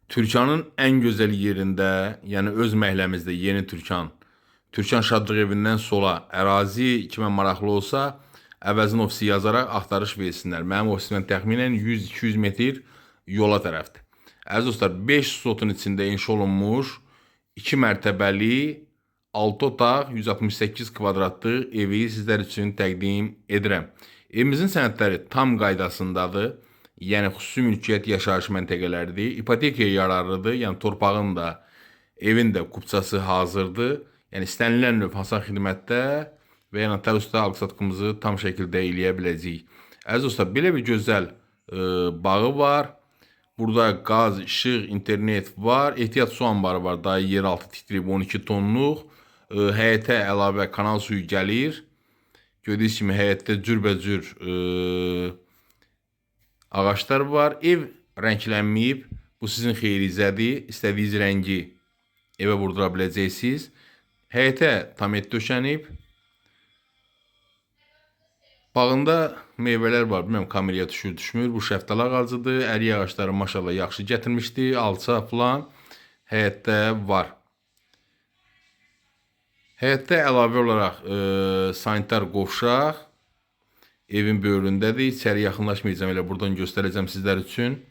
Türkanın en güzel yerinde, yani öz məhəlləmizdə Yeni Türkan, Türkan Şadlıq evindən sola ərazi kimə maraqlı olsa, əvəzin ofisi yazaraq axtarış versinlər. Mənim ofisimdən təxminən 100-200 metr yola tərəfdir. Əziz dostlar, 5 sotun içində inşa olunmuş 2 mərtəbəli 6 otaq 168 kvadratlıq evi sizlər üçün təqdim edirəm. Evimizin sənədləri tam qaydasındadır. Yəni xüsusi mülkiyyət yaşayış məntəqələridir. İpotekaya yararlıdır. Yəni torpağın da, evin də kupçası hazırdır. Yəni istənilən növ hasar xidmətdə və ya notar usta alqı-satqımızı tam şəkildə eləyə biləcəyik. Əziz dostlar, belə bir gözəl bağı var. Burada qaz, işıq, internet var. Ehtiyat su anbarı var. Daha yeraltı tikdirib 12 tonluq. Həyətə əlavə kanal suyu gəlir. Gördüyünüz kimi həyətdə cürbəcür ağaçlar var. Ev rənglənməyib. Bu sizin xeyrinizədir. İstədiyiniz rəngi evə vurdura biləcəksiniz. Həyətə tamet döşənib. Bağında meyvələr var. Bilməm kameraya düşür, düşmür. Bu şəftali ağacıdır. Ərik ağaçları maşallah yaxşı gətirmişdi. Alça falan həyətdə var. Həyətdə əlavə olaraq sanitar qovşaq evin böyründədir. İçəri yaxınlaşmayacağım, elə buradan göstərəcəm sizlər üçün.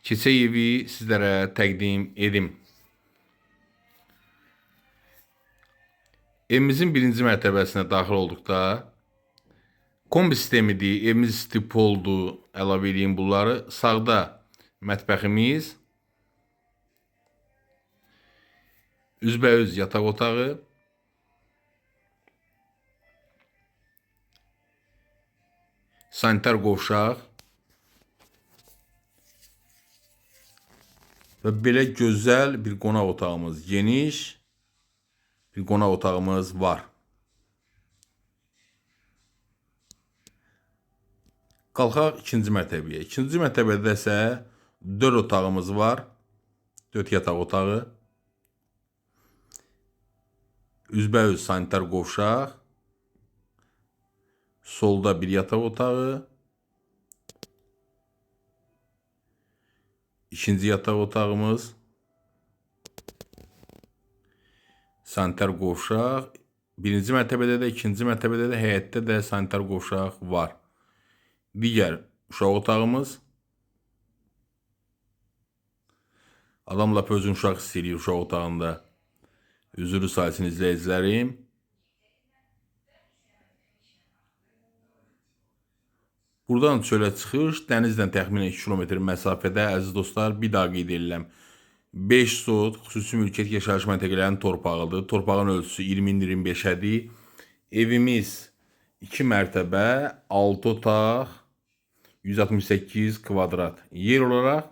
Keçək evi sizlərə təqdim edim. Evimizin birinci mərtəbəsinə daxil olduqda kombi sistemidir, evimiz stipoldur, əlavə edeyim bunları. Sağda mətbəximiz, üzbəüz yataq otağı, sanitar qovşaq və belə gözəl bir qonaq otağımız, geniş bir qonaq otağımız var. Qalxaq ikinci mərtəbəyə. İkinci mərtəbədə isə 4 otağımız var. 4 yataq otağı. Üzbəüz sanitar qovşaq. Solda bir yataq otağı. İkinci yataq otağımız. Sanitar qovşaq. Birinci mərtəbədə də, ikinci mərtəbədə də, həyətdə də sanitar qovşaq var. Digər uşaq otağımız. Adam lap özün uşaq istəyir uşaq otağında. Üzrü sayısın izləyicilərim. Buradan çölə çıxış, dənizdən təxminən 2 kilometr məsafədə, əziz dostlar, bir daha qeyd edirəm. 5 sot xüsusi mülkiyyət yaşayış məntəqələrinin torpağıdır. Torpağın ölçüsü 20-25-ədir. Evimiz 2 mərtəbə, 6 otaq, 168 kvadrat yer olaraq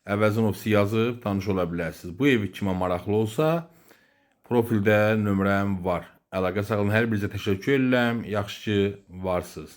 əvəzin ofisi yazıb tanış ola bilərsiniz. Bu evi kimə maraqlı olsa, profildə nömrəm var. Əlaqə saxlayın, hər birinizə təşəkkür edirəm. Yaxşı ki, varsınız.